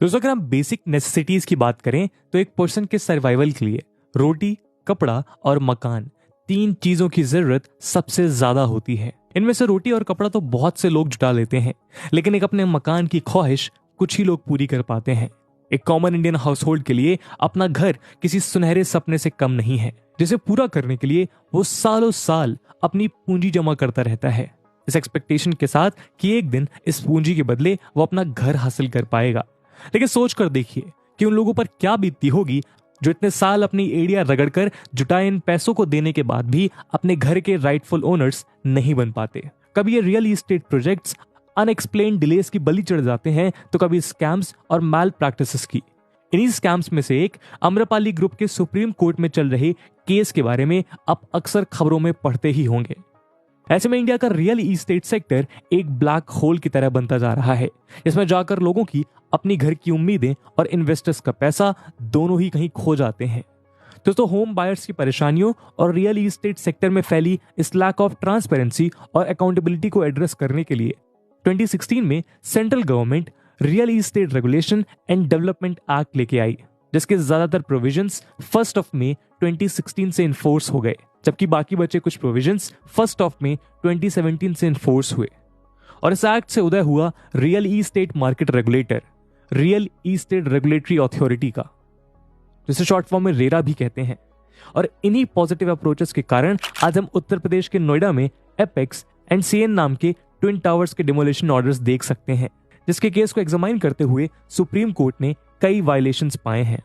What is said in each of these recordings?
दोस्तों, अगर हम बेसिक नेसेसिटीज की बात करें तो एक पर्सन के सर्वाइवल के लिए रोटी, कपड़ा और मकान, तीन चीजों की जरूरत सबसे ज्यादा होती है। इनमें से रोटी और कपड़ा तो बहुत से लोग जुटा लेते हैं, लेकिन एक अपने मकान की ख्वाहिश कुछ ही लोग पूरी कर पाते हैं। एक कॉमन इंडियन हाउस होल्ड के लिए अपना घर किसी सुनहरे सपने से कम नहीं है, जिसे पूरा करने के लिए वो सालों साल अपनी पूंजी जमा करता रहता है, इस एक्सपेक्टेशन के साथ कि एक दिन इस पूंजी के बदले वो अपना घर हासिल कर पाएगा। लेकिन सोच कर देखिए कि उन लोगों पर क्या बीतती होगी जो इतने साल अपनी एड़ियां रगड़कर जुटाए इन पैसों को देने के बाद भी अपने घर के राइटफुल ओनर्स नहीं बन पाते। कभी ये real estate projects unexplained delays की बलि चढ़ जाते हैं, तो कभी स्कैम्स और मैल प्रैक्टिसेस की। इन्हीं स्कैम्स में से एक आम्रपाली ग्रुप के सुप्रीम कोर्ट में चल रहे केस के बारे में आप अक्सर खबरों में पढ़ते ही होंगे। ऐसे में इंडिया का रियल एस्टेट सेक्टर एक ब्लैक होल की तरह बनता जा रहा है, जिसमें जाकर लोगों की अपनी घर की उम्मीदें और इन्वेस्टर्स का पैसा दोनों ही कहीं खो जाते हैं। दोस्तों, होम बायर्स की परेशानियों और रियल एस्टेट सेक्टर में फैली इस लैक ऑफ ट्रांसपेरेंसी और अकाउंटेबिलिटी को एड्रेस करने के लिए 2016 में central government real estate regulation and development act लेके आई, जिसके ज्यादातर प्रोविजंस 1 मई 2016 से इन्फोर्स हो गए, जबकि बाकी बचे कुछ प्रोविजंस 1 मई 2017 से इन्फोर्स हुए। और इस एक्ट से उदय हुआ real estate market regulator, real estate regulatory authority का, जिसे शॉर्ट फॉर्म में रेरा भी कहते हैं। और इन्हीं पॉजिटिव अप्रोचेस के कारण आज हम उत्तर प्रदेश के नोएडा में एपेक्स एंड सीएन नाम के ट्विन टावर्स के डिमोलिशन ऑर्डर्स देख सकते हैं, जिसके केस को एग्जामाइन करते हुए सुप्रीम कोर्ट ने कई वायलेशंस पाए हैं।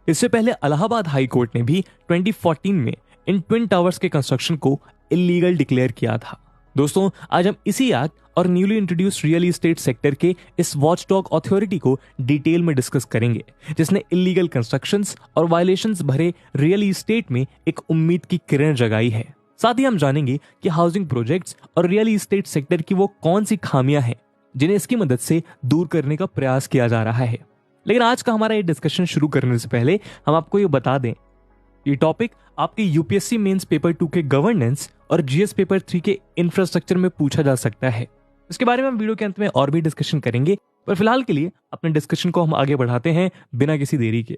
इससे पहले इलाहाबाद हाई कोर्ट ने भी 2014 में इन ट्विन टावर्स के कंस्ट्रक्शन को इलीगल डिक्लेयर किया था। दोस्तों, आज हम इसी एक्ट और newly introduced real estate sector के इस वॉचडॉग अथॉरिटी को डिटेल में डिस्कस करेंगे, जिसने इलीगल कंस्ट्रक्शंस और वायलेशंस भरे रियल एस्टेट में एक उम्मीद की किरण जगाई है। साथ ही हम जानेंगे कि हाउसिंग प्रोजेक्ट्स और रियल एस्टेट सेक्टर की वो कौन सी खामियां हैं जिन्हें इसकी मदद से दूर करने का प्रयास किया जा रहा है। लेकिन आज का हमारा ये डिस्कशन शुरू करने से पहले हम आपको ये बता दें, ये टॉपिक आपके यूपीएससी मेंस पेपर 2 के गवर्नेंस और जीएस पेपर 3 के इंफ्रास्ट्रक्चर में पूछा जा सकता है। इसके बारे में हम वीडियो के अंत में और भी डिस्कशन करेंगे, पर फिलहाल के लिए अपने डिस्कशन को हम आगे बढ़ाते हैं बिना किसी देरी के।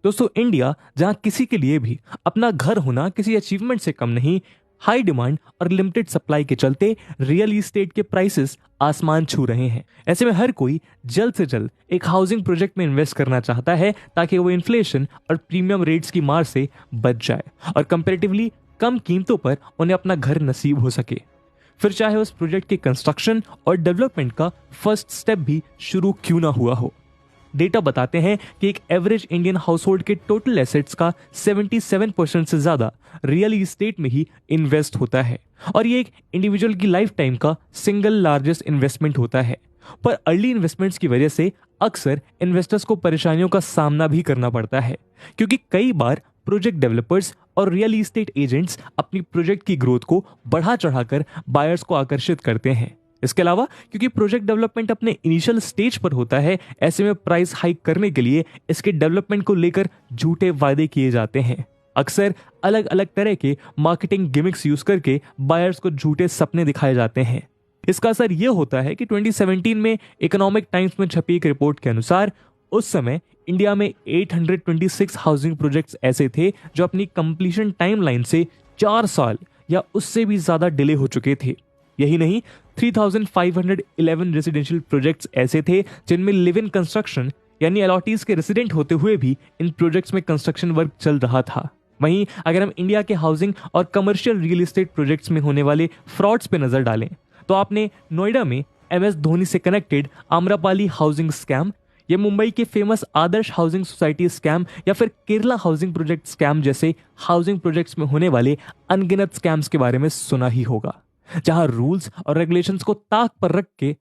दोस्तों, इंडिया जहां किसी के लिए भी अपना घर होना किसी अचीवमेंट से कम नहीं, हाई डिमांड और लिमिटेड सप्लाई के चलते रियल एस्टेट के प्राइसेस आसमान छू रहे हैं। ऐसे में हर कोई जल्द से जल्द एक हाउसिंग प्रोजेक्ट में इन्वेस्ट करना चाहता है, ताकि वो इन्फ्लेशन और प्रीमियम रेट्स की मार से बच जाए और कंपैरेटिवली कम कीमतों पर उन्हें अपना घर नसीब हो सके, फिर चाहे उस प्रोजेक्ट के कंस्ट्रक्शन और डेवलपमेंट का फर्स्ट स्टेप भी शुरू क्यों ना हुआ हो। डेटा बताते हैं कि एक एवरेज इंडियन हाउसहोल्ड के टोटल एसेट्स का 77% से ज्यादा रियल एस्टेट में ही इन्वेस्ट होता है, और ये एक इंडिविजुअल की लाइफ टाइम का सिंगल लार्जेस्ट इन्वेस्टमेंट होता है। पर अर्ली इन्वेस्टमेंट्स की वजह से अक्सर इन्वेस्टर्स को परेशानियों का सामना भी करना पड़ता है, क्योंकि कई बार प्रोजेक्ट डेवलपर्स और रियल एस्टेट एजेंट्स अपनी प्रोजेक्ट की ग्रोथ को बढ़ा चढ़ाकर बायर्स को आकर्षित करते हैं। इसके अलावा क्योंकि प्रोजेक्ट डेवलपमेंट अपने इनिशियल स्टेज पर होता है, ऐसे में प्राइस हाइक करने के लिए इसके डेवलपमेंट को लेकर झूठे वादे किए जाते हैं। अक्सर अलग अलग तरह के मार्केटिंग गिमिक्स यूज करके बायर्स को झूठे सपने दिखाए जाते हैं। इसका असर यह होता है कि 2017 में इकोनॉमिक टाइम्स में छपी एक रिपोर्ट के अनुसार उस समय इंडिया में 826 हाउसिंग प्रोजेक्ट्स ऐसे थे जो अपनी कंप्लीशन टाइमलाइन से 4 साल या उससे भी ज्यादा डिले हो चुके थे। यही नहीं, 3511 रेजिडेंशियल प्रोजेक्ट्स ऐसे थे जिनमें लिव इन कंस्ट्रक्शन यानी अलॉटीज के रेसिडेंट होते हुए भी इन प्रोजेक्ट्स में कंस्ट्रक्शन वर्क चल रहा था। वहीं अगर हम इंडिया के हाउसिंग और कमर्शियल रियल एस्टेट प्रोजेक्ट्स में होने वाले फ्रॉड्स पे नजर डालें, तो आपने नोएडा में एमएस धोनी से कनेक्टेड आम्रपाली हाउसिंग स्कैम, या मुंबई के फेमस आदर्श हाउसिंग सोसाइटी स्कैम, या फिर केरला हाउसिंग प्रोजेक्ट स्कैम जैसे हाउसिंग प्रोजेक्ट्स में होने वाले अनगिनत स्कैम्स के बारे में सुना ही होगा, जहां रूल्स और रेगुलेशंस को ताक पर रख के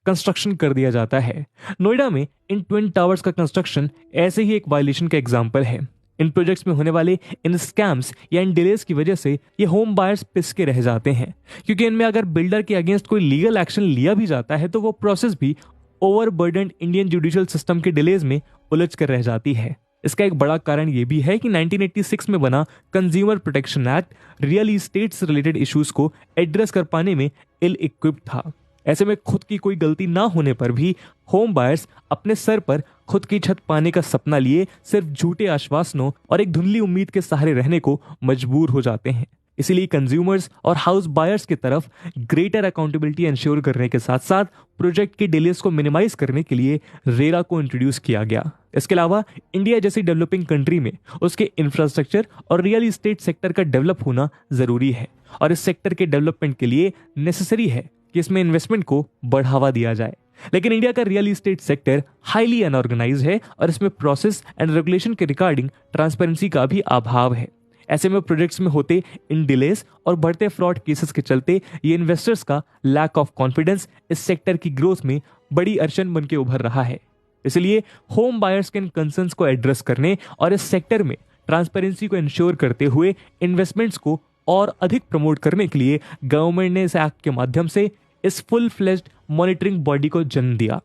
कंस्ट्रक्शन कर दिया जाता है। नोएडा में इन ट्विन टावर्स का कंस्ट्रक्शन ऐसे ही एक वायलेशन का एग्जांपल है। इन प्रोजेक्ट्स में होने वाले इन स्कैम्स या इन डिलेज की वजह से ये होम बायर्स पिस के रह जाते हैं, क्योंकि इनमें अगर बिल्डर के अगेंस्ट कोई लीगल एक्शन लिया भी जाता है तो वो प्रोसेस भी ओवरबर्डन्ड इंडियन जुडिशियल सिस्टम के डिलेज में उलझ कर रह जाती है। इसका एक बड़ा कारण यह भी है कि 1986 में बना consumer protection act real estate से रिलेटेड इश्यूज को एड्रेस कर पाने में इल इक्विप्ड था। ऐसे में खुद की कोई गलती ना होने पर भी होम बायर्स अपने सर पर खुद की छत पाने का सपना लिए सिर्फ झूठे आश्वासनों और एक धुंधली उम्मीद के सहारे रहने को मजबूर हो जाते हैं। इसीलिए कंज्यूमर्स और हाउस बायर्स की तरफ ग्रेटर अकाउंटेबिलिटी इंश्योर करने के साथ साथ प्रोजेक्ट के डिलेस को मिनिमाइज करने के लिए रेरा को इंट्रोड्यूस किया गया। इसके अलावा इंडिया जैसी डेवलपिंग कंट्री में उसके इंफ्रास्ट्रक्चर और रियल इस्टेट सेक्टर का डेवलप होना जरूरी है और इस सेक्टर के डेवलपमेंट के लिए नेसेसरी है कि इसमें इन्वेस्टमेंट को बढ़ावा दिया जाए। लेकिन इंडिया का real estate sector highly unorganised है और इसमें प्रोसेस एंड रेगुलेशन के रिगार्डिंग ट्रांसपेरेंसी का भी अभाव है। ऐसे में प्रोजेक्ट्स में होते इन डिलेस और बढ़ते फ्रॉड केसेस के चलते ये इन्वेस्टर्स का लैक ऑफ कॉन्फिडेंस इस सेक्टर की ग्रोथ में बड़ी अड़चन बन के उभर रहा है। इसलिए होम बायर्स के इन कंसर्न्स को एड्रेस करने और इस सेक्टर में ट्रांसपेरेंसी को इंश्योर करते हुए इन्वेस्टमेंट्स को और अधिक प्रमोट करने के लिए गवर्नमेंट ने इस एक्ट के माध्यम से इस फुल फ्लेज्ड मॉनिटरिंग बॉडी को जन्म दिया।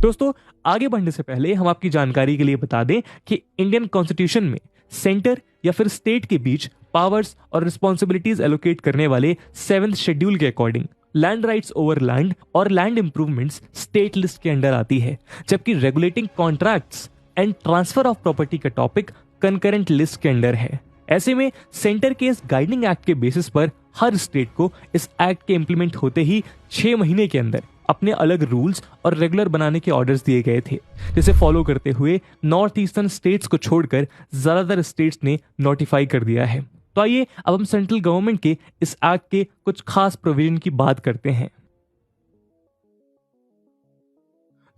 दोस्तों, आगे बढ़ने से पहले हम आपकी जानकारी के लिए बता दें कि इंडियन कॉन्स्टिट्यूशन में सेंटर या फिर स्टेट के बीच पावर्स और रिस्पॉन्सिबिलिटीज एलोकेट करने वाले 7th शेड्यूल के according land rights over land और लैंड इंप्रूवमेंट्स स्टेट लिस्ट के अंडर आती है, जबकि regulating contracts and transfer of property का टॉपिक कंकरेंट लिस्ट के अंडर है। ऐसे में सेंटर के इस गाइडिंग एक्ट के बेसिस पर हर स्टेट को इस एक्ट के इंप्लीमेंट होते ही 6 महीने के अंदर अपने अलग रूल्स और रेगुलर बनाने के ऑर्डर्स दिए गए थे, जिसे फॉलो करते हुए नॉर्थ ईस्टर्न स्टेट्स को छोड़कर ज्यादातर स्टेट्स ने नोटिफाई कर दिया है। तो आइए अब हम सेंट्रल गवर्नमेंट के इस एक्ट के कुछ खास प्रोविजन की बात करते हैं।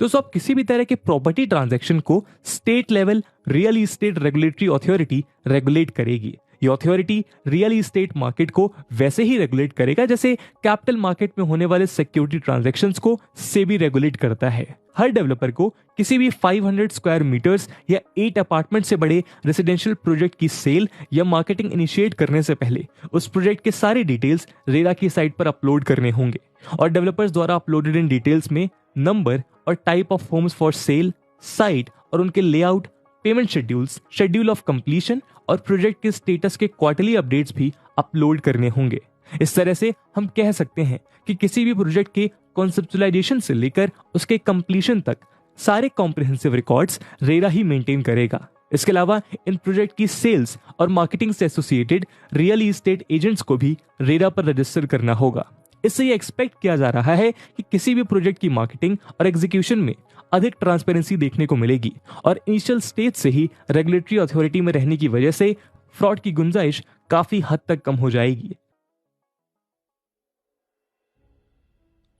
दोस्तों, अब किसी भी तरह के प्रॉपर्टी ट्रांजैक्शन को state level real estate regulatory authority regulate करेगी। ये अथॉरिटी रियल इस्टेट मार्केट को वैसे ही रेगुलेट करेगा जैसे कैपिटल मार्केट में होने वाले सिक्योरिटी ट्रांजैक्शंस को सेबी रेगुलेट करता है। हर डेवलपर को किसी भी 500 स्क्वायर मीटर्स या 8 अपार्टमेंट से बड़े रेसिडेंशियल प्रोजेक्ट की सेल या मार्केटिंग इनिशिएट करने से पहले उस प्रोजेक्ट के सारे डिटेल्स रेरा की साइट पर अपलोड करने होंगे और डेवलपर्स द्वारा अपलोडेड इन डिटेल्स में नंबर और type of homes for sale, site और उनके layout, payment schedules, schedule of completion और प्रोजेक्ट के स्टेटस के क्वार्टरली अपडेट्स भी अपलोड करने होंगे। इस तरह से हम कह सकते हैं कि किसी भी प्रोजेक्ट के कॉन्सेप्चुअलाइजेशन से लेकर उसके कंप्लीशन तक सारे कॉम्प्रिहेंसिव रिकॉर्ड्स रेरा ही मेंटेन करेगा। इसके अलावा इन प्रोजेक्ट की सेल्स और मार्केटिंग से एसोसिएटेड रियल इस्टेट एजेंट्स को भी रेरा पर रजिस्टर करना होगा। इससे ये एक्सपेक्ट किया जा रहा है कि किसी भी प्रोजेक्ट की मार्केटिंग और एग्जीक्यूशन में अधिक ट्रांसपेरेंसी देखने को मिलेगी और इनिशियल स्टेज से ही रेगुलेटरी अथॉरिटी में रहने की वजह से फ्रॉड की गुंजाइश काफी हद तक कम हो जाएगी।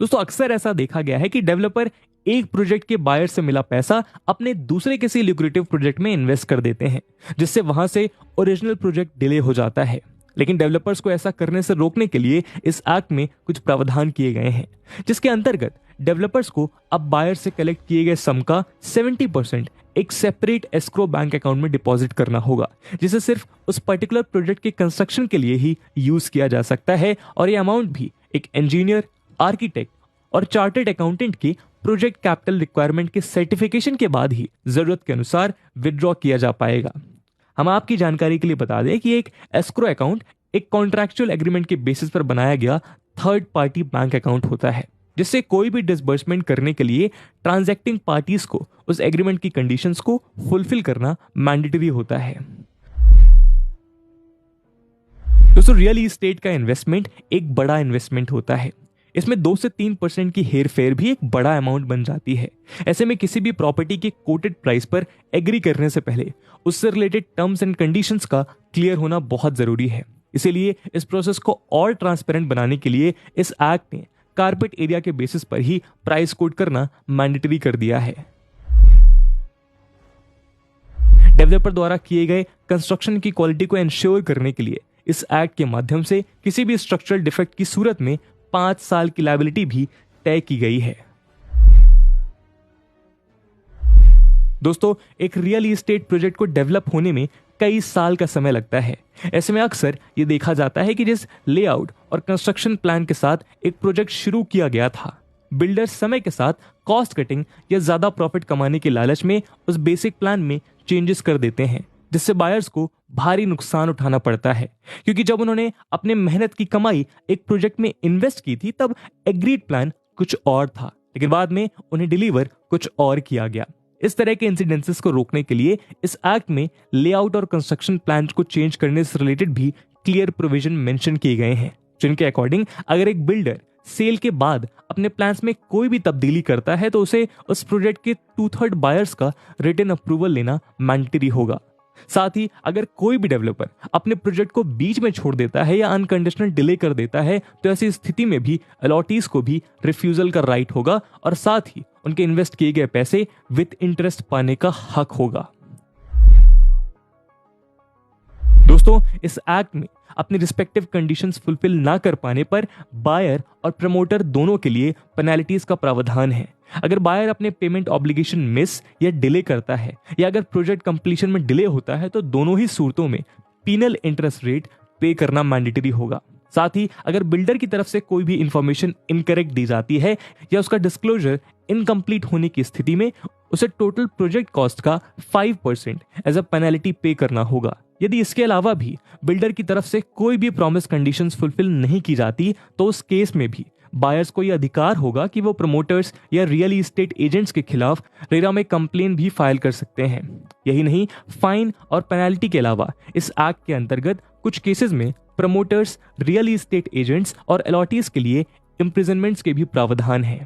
दोस्तों, अक्सर ऐसा देखा गया है कि डेवलपर एक प्रोजेक्ट के बायर से मिला पैसा अपने दूसरे किसी ल्यूक्रेटिव प्रोजेक्ट में इन्वेस्ट कर देते हैं, जिससे वहां से ओरिजिनल प्रोजेक्ट डिले हो जाता है। लेकिन डेवलपर्स को ऐसा करने से रोकने के लिए इस एक्ट में कुछ प्रावधान किए गए हैं, जिसके अंतर्गत डेवलपर्स को अब बायर से कलेक्ट किए गए सम का 70% एक सेपरेट एस्क्रो बैंक अकाउंट में डिपॉजिट करना होगा, जिसे सिर्फ उस पर्टिकुलर प्रोजेक्ट के कंस्ट्रक्शन के लिए ही यूज किया जा सकता है और ये अमाउंट भी एक इंजीनियर, आर्किटेक्ट और चार्टर्ड अकाउंटेंट के प्रोजेक्ट कैपिटल रिक्वायरमेंट के सर्टिफिकेशन के बाद ही जरूरत के अनुसार विदड्रॉ किया जा पाएगा। हम आपकी जानकारी के लिए बता दें कि एक एस्क्रो अकाउंट एक कॉन्ट्रैक्चुअल एग्रीमेंट के बेसिस पर बनाया गया थर्ड पार्टी बैंक अकाउंट होता है, जिससे कोई भी डिसबर्समेंट करने के लिए ट्रांजैक्टिंग पार्टीज को उस एग्रीमेंट की कंडीशंस को फुलफिल करना मैंडेटरी होता है। दोस्तों, रियल इस्टेट का इन्वेस्टमेंट एक बड़ा इन्वेस्टमेंट होता है। इसमें 2 से 3% की हेर फेर भी एक बड़ा अमाउंट बन जाती है। ऐसे में किसी भी प्रॉपर्टी के कोटेड प्राइस पर एग्री करने से पहले उससे रिलेटेड टर्म्स एंड कंडीशंस का क्लियर होना बहुत जरूरी है। इसीलिए इस प्रोसेस को और ट्रांसपेरेंट बनाने के लिए इस एक्ट ने कारपेट एरिया के बेसिस पर ही प्राइस कोट करना मैंडेटरी कर दिया है। डेवलपर द्वारा किए गए कंस्ट्रक्शन की क्वालिटी को इंश्योर करने के लिए इस एक्ट के माध्यम से किसी भी स्ट्रक्चरल डिफेक्ट की सूरत में 5 साल की लायबिलिटी भी तय की गई है। दोस्तों, एक रियल इस्टेट प्रोजेक्ट को डेवलप होने में कई साल का समय लगता है। ऐसे में अक्सर ये देखा जाता है कि जिस लेआउट और कंस्ट्रक्शन प्लान के साथ एक प्रोजेक्ट शुरू किया गया था, बिल्डर्स समय के साथ कॉस्ट कटिंग या ज्यादा प्रॉफिट कमाने के लालच में उस बेसिक प्लान में चेंजेस कर देते हैं, जिससे बायर्स को भारी नुकसान उठाना पड़ता है, क्योंकि जब उन्होंने अपने मेहनत की कमाई एक प्रोजेक्ट में इन्वेस्ट की थी तब एग्रीड प्लान कुछ और था, लेकिन बाद में उन्हें डिलीवर कुछ और किया गया। इस तरह के इंसिडेंसेस को रोकने के लिए इस एक्ट में लेआउट और कंस्ट्रक्शन प्लान को चेंज करने से रिलेटेड भी क्लियर प्रोविजन मेंशन किए गए हैं, जिनके अकॉर्डिंग अगर एक बिल्डर सेल के बाद अपने प्लान्स में कोई भी तब्दीली करता है तो उसे उस प्रोजेक्ट के 2/3 बायर्स का रिटन अप्रूवल लेना मैंडेटरी होगा। साथ ही अगर कोई भी डेवलपर अपने प्रोजेक्ट को बीच में छोड़ देता है या अनकंडीशनल डिले कर देता है तो ऐसी स्थिति में भी अलॉटीज को भी रिफ्यूजल का राइट होगा और साथ ही उनके इन्वेस्ट किए गए पैसे विद इंटरेस्ट पाने का हक होगा। दोस्तों, इस एक्ट में अपनी रिस्पेक्टिव कंडीशंस फुलफिल ना कर पाने पर बायर और प्रमोटर दोनों के लिए पेनल्टीज का प्रावधान है। अगर बायर अपने पेमेंट ऑब्लिगेशन मिस या डिले करता है या अगर प्रोजेक्ट कंप्लीशन में डिले होता है तो दोनों ही सूरतों में पीनल इंटरेस्ट रेट पे करना मैंडेटरी होगा। साथ ही अगर बिल्डर की तरफ से कोई भी इंफॉर्मेशन इनकरेक्ट दी जाती है या उसका डिस्क्लोजर इनकम्प्लीट होने की स्थिति में उसे टोटल प्रोजेक्ट कॉस्ट का 5% एज अ पेनल्टी पे करना होगा। यदि इसके अलावा भी बिल्डर की तरफ से कोई भी प्रॉमिस कंडीशंस फुलफिल नहीं की जाती तो उस केस में भी बायर्स को यह अधिकार होगा कि वो प्रमोटर्स या रियल एस्टेट एजेंट्स के खिलाफ रेरा में कंप्लेन भी फाइल कर सकते हैं। यही नहीं, फाइन और पेनल्टी के अलावा इस एक्ट के अंतर्गत कुछ केसेस में प्रमोटर्स, रियल एस्टेट एजेंट्स और अलॉटीज के लिए इम्प्रिजनमेंट्स के भी प्रावधान है।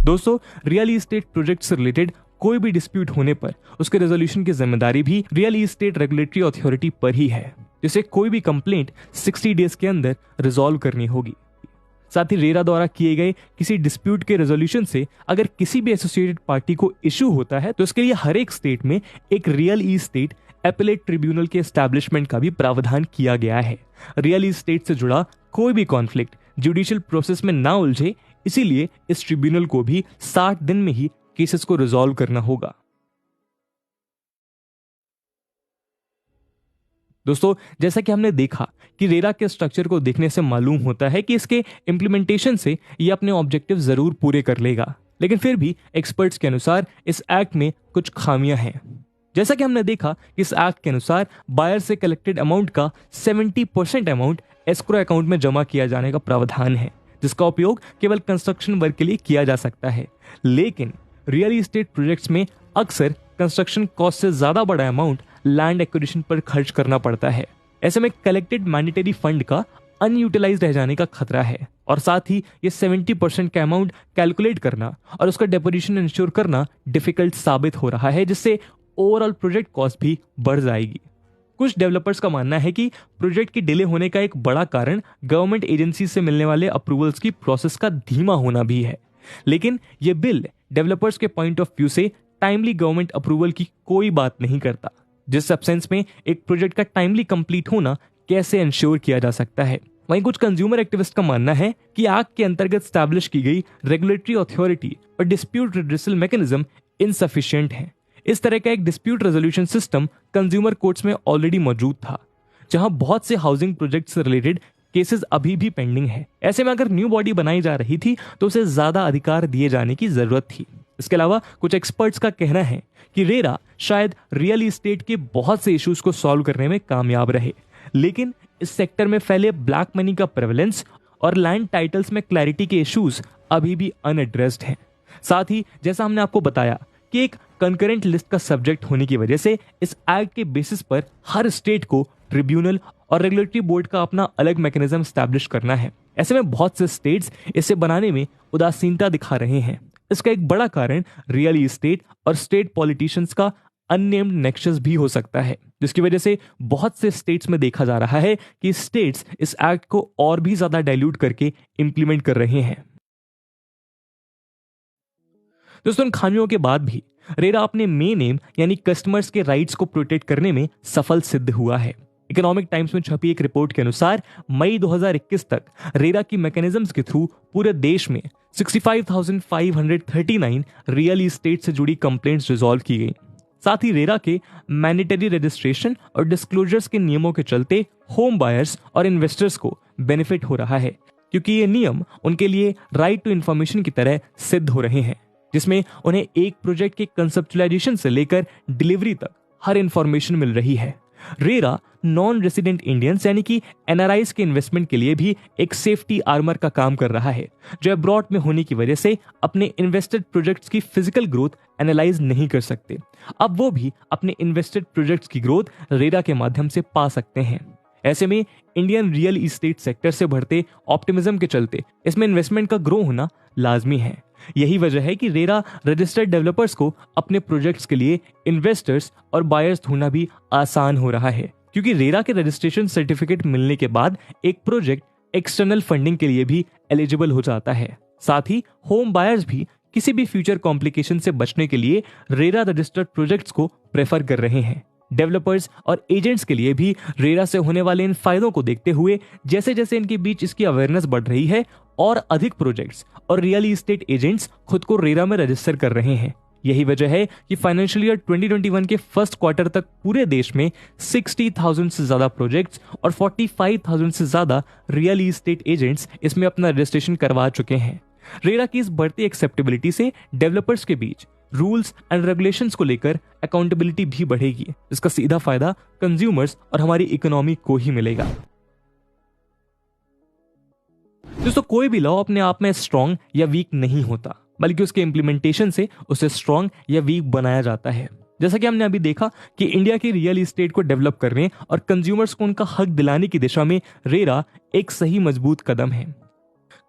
दोस्तों, रियल एस्टेट प्रोजेक्ट से रिलेटेड कोई भी डिस्प्यूट होने पर उसके रेजोल्यूशन की जिम्मेदारी भी रियल एस्टेट रेगुलेटरी अथॉरिटी पर ही है, जिसे कोई भी कंप्लेंट 60 डेज के अंदर रिजॉल्व करनी होगी। साथ ही रेरा द्वारा किए गए किसी डिस्प्यूट के रेजोल्यूशन से अगर किसी भी एसोसिएटेड पार्टी को इश्यू होता है तो इसके लिए हर एक स्टेट में एक रियल एस्टेट एपेलेट ट्रिब्यूनल के एस्टैब्लिशमेंट का भी प्रावधान किया गया है। रियल एस्टेट से जुड़ा कोई भी कॉन्फ्लिक्ट जुडिशियल प्रोसेस में ना उलझे, इसीलिए इस ट्रिब्यूनल को भी 60 दिन में ही केसेस को रिजॉल्व करना होगा। दोस्तों, जैसा कि हमने देखा कि रेरा के स्ट्रक्चर को देखने से मालूम होता है कि इसके इंप्लीमेंटेशन से ये अपने ऑब्जेक्टिव जरूर पूरे कर लेगा, लेकिन फिर भी एक्सपर्ट्स के अनुसार इस एक्ट में कुछ खामियां हैं। जैसा कि हमने देखा कि इस एक्ट के अनुसार बायर से कलेक्टेड अमाउंट का 70% अमाउंट एस्क्रो अकाउंट में जमा किया जाने का प्रावधान है, जिसका उपयोग केवल कंस्ट्रक्शन वर्क के लिए किया जा सकता है। लेकिन रियल एस्टेट प्रोजेक्ट्स में अक्सर कंस्ट्रक्शन कॉस्ट से ज्यादा बड़ा अमाउंट लैंड एक्विजिशन पर खर्च करना पड़ता है। ऐसे में कलेक्टेड मैंडेटरी फंड का अनयूटिलाइज्ड रह जाने का खतरा है और साथ ही ये 70% का अमाउंट कैलकुलेट करना और उसका डेपोजिशन इंश्योर करना डिफिकल्ट साबित हो रहा है, जिससे ओवरऑल प्रोजेक्ट कॉस्ट भी बढ़ जाएगी। कुछ डेवलपर्स का मानना है कि प्रोजेक्ट की डिले होने का एक बड़ा कारण गवर्नमेंट एजेंसी से मिलने वाले अप्रूवल्स की प्रोसेस का धीमा होना भी है, लेकिन यह बिल डेवलपर्स के पॉइंट ऑफ व्यू से टाइमली गवर्नमेंट अप्रूवल की कोई बात नहीं करता, जिस एब्सेंस में एक प्रोजेक्ट का टाइमली कंप्लीट होना कैसे इंश्योर किया जा सकता है। वहीं कुछ कंज्यूमर एक्टिविस्ट का मानना है कि एक्ट के अंतर्गत स्टैब्लिश की गई रेगुलेटरी अथॉरिटी और डिस्प्यूट रिड्रेसल मैकेनिज्म इनसफिशिएंट है। इस तरह का एक dispute resolution system consumer courts में ऑलरेडी मौजूद था, जहां बहुत से हाउसिंग प्रोजेक्ट से रिलेटेड केसेस अभी भी पेंडिंग है। ऐसे में अगर न्यू बॉडी बनाई जा रही थी तो उसे ज्यादा अधिकार दिए जाने की जरूरत थी। इसके अलावा कुछ एक्सपर्ट्स का कहना है कि रेरा शायद रियल एस्टेट के बहुत से इश्यूज को सॉल्व करने में कामयाब रहे, लेकिन इस सेक्टर में फैले ब्लैक मनी का प्रेवलेंस और लैंड टाइटल्स में क्लैरिटी के इश्यूज अभी भी अनएड्रेस्ड हैं। साथ ही जैसा हमने आपको बताया कि एक कंकरेंट लिस्ट का सब्जेक्ट होने की वजह से इस एक्ट के बेसिस पर हर स्टेट को ट्रिब्यूनल और रेगुलेटरी बोर्ड का अपना अलग मैकेनिज्म स्टैब्लिश करना है। ऐसे में बहुत से स्टेट्स इसे बनाने में उदासीनता दिखा रहे हैं। इसका एक बड़ा कारण रियल एस्टेट और स्टेट पॉलिटिशियंस का अननेम्ड नेक्सस भी हो सकता है, जिसकी वजह से बहुत से स्टेट्स में देखा जा रहा है कि स्टेट्स इस एक्ट को और भी ज्यादा डाइल्यूट करके इंप्लीमेंट कर रहे हैं। दोस्तों, इन खामियों के बाद भी रेरा अपने मेन एम यानी कस्टमर्स के राइट्स को प्रोटेक्ट करने में सफल सिद्ध हुआ है। इकोनॉमिक टाइम्स में छपी एक रिपोर्ट के अनुसार मई 2021 तक रेरा की मैकेनिज्म्स के थ्रू पूरे देश में 65,539 रियल एस्टेट से जुड़ी कंप्लेंट्स रिजॉल्व की गई। साथ ही रेरा के मैंडेटरी रजिस्ट्रेशन और डिस्क्लोजर्स के नियमों के चलते होम बायर्स और इन्वेस्टर्स को बेनिफिट हो रहा है, क्योंकि ये नियम उनके लिए राइट टू इंफॉर्मेशन की तरह सिद्ध हो रहे हैं। जिसमें उन्हें एक प्रोजेक्ट के कंसेप्चुलाइजेशन से लेकर डिलीवरी तक हर इंफॉर्मेशन मिल रही है। रेरा नॉन रेसिडेंट इंडियंस यानी कि एनआरआईज के इन्वेस्टमेंट के लिए भी एक सेफ्टी आर्मर का काम कर रहा है, जो अब्रॉड में होने की वजह से अपने इन्वेस्टेड प्रोजेक्ट्स की फिजिकल ग्रोथ एनालाइज नहीं कर सकते। अब वो भी अपने इन्वेस्टेड प्रोजेक्ट्स की ग्रोथ रेरा के माध्यम से पा सकते हैं। ऐसे में इंडियन रियल इस्टेट सेक्टर से बढ़ते ऑप्टिमिज्म के चलते इसमें इन्वेस्टमेंट का ग्रो होना लाजमी है। यही वजह है कि रेरा रजिस्टर्ड डेवलपर्स को अपने प्रोजेक्ट्स के लिए इन्वेस्टर्स और बायर्स ढूंढना भी आसान हो रहा है, क्योंकि रेरा के रजिस्ट्रेशन सर्टिफिकेट मिलने के बाद एक प्रोजेक्ट एक्सटर्नल फंडिंग के लिए भी एलिजिबल हो जाता है। साथ ही होम बायर्स भी किसी भी फ्यूचर कॉम्प्लिकेशन से बचने के लिए रेरा रजिस्टर्ड प्रोजेक्ट्स को प्रेफर कर रहे हैं। डेवलपर्स और एजेंट्स के लिए भी रेरा से होने वाले इन फायदों को देखते हुए जैसे जैसे इनके बीच इसकी अवेयरनेस बढ़ रही है और अधिक प्रोजेक्ट्स और रियल एस्टेट एजेंट्स खुद को रेरा में रजिस्टर कर रहे हैं। यही वजह है कि फाइनेंशियल ईयर 2021 के फर्स्ट क्वार्टर तक पूरे देश में 60,000 से ज्यादा प्रोजेक्ट्स और 45,000 से ज्यादा रियल एस्टेट एजेंट्स इसमें अपना रजिस्ट्रेशन करवा चुके हैं। रेरा की इस बढ़ती एक्सेप्टेबिलिटी से डेवलपर्स के बीच रूल्स एंड रेगुलेशंस को लेकर अकाउंटेबिलिटी भी बढ़ेगी, जिसका सीधा फायदा कंज्यूमर्स और हमारी इकोनॉमी को ही मिलेगा। दोस्तों, कोई भी लॉ अपने आप में स्ट्रॉन्ग या वीक नहीं होता, बल्कि उसके इंप्लीमेंटेशन से उसे स्ट्रॉन्ग या वीक बनाया जाता है। जैसा कि हमने अभी देखा कि इंडिया की रियल एस्टेट को डेवलप करने और कंज्यूमर्स को उनका हक दिलाने की दिशा में रेरा एक सही मजबूत कदम है।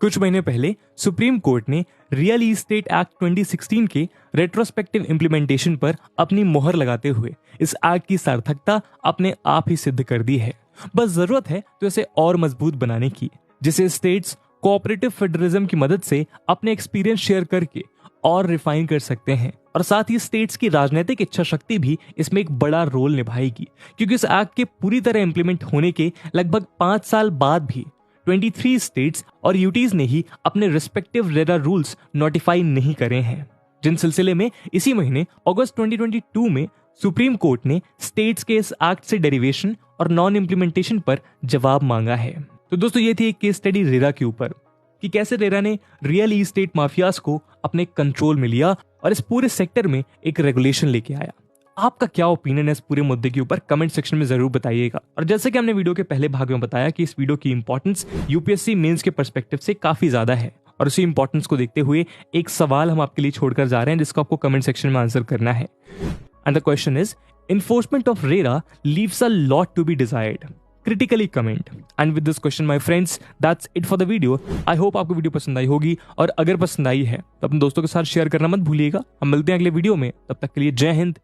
कुछ महीने पहले सुप्रीम कोर्ट ने रियल एस्टेट एक्ट 2016 के रेट्रोस्पेक्टिव इंप्लीमेंटेशन पर अपनी मोहर लगाते हुए इस एक्ट की सार्थकता अपने आप ही सिद्ध कर दी है। बस जरूरत है तो इसे और मजबूत बनाने की, जिसे स्टेट्स कोऑपरेटिव फेडरलिज्म की मदद से अपने एक्सपीरियंस शेयर करके और रिफाइन कर सकते हैं। और साथ ही स्टेट्स की राजनीतिक इच्छा शक्ति भी इसमें एक बड़ा रोल निभाएगी, क्योंकि इस एक्ट के पूरी तरह इंप्लीमेंट होने के लगभग 5 साल बाद भी 23 स्टेट्स और यूटीज ने ही अपने रिस्पेक्टिव रेरा रूल्स नोटिफाई नहीं करे हैं, जिन सिलसिले में इसी महीने अगस्त 2022 में सुप्रीम कोर्ट ने स्टेट्स के इस एक्ट से डेरिवेशन और नॉन इंप्लीमेंटेशन पर जवाब मांगा है। तो दोस्तों, ये थी एक केस स्टडी रेरा के ऊपर कि कैसे रेरा ने रियल एस्टेट माफियाज को अपने कंट्रोल में लिया और इस पूरे सेक्टर में एक रेगुलेशन लेके आया। आपका क्या ओपिनियन है इस पूरे मुद्दे के ऊपर कमेंट सेक्शन में जरूर बताइएगा। और जैसे कि हमने वीडियो के पहले भाग में बताया कि इस वीडियो की इंपॉर्टेंस यूपीएससी मेंस के पर्सपेक्टिव से काफी ज्यादा है, और उसी इंपॉर्टेंस को देखते हुए एक सवाल हम आपके लिए छोड़कर जा रहे हैं, जिसको आपको कमेंट सेक्शन में आंसर करना है। And the question is, enforcement of RERA leaves a lot to be desired. Critically comment. And with this question, my friends, that's it for the video. I hope आपको video पसंद आई होगी, और अगर पसंद आई है तो अपने दोस्तों के साथ शेयर करना मत भूलिएगा। हम मिलते हैं अगले वीडियो में, तब तक के लिए जय हिंद,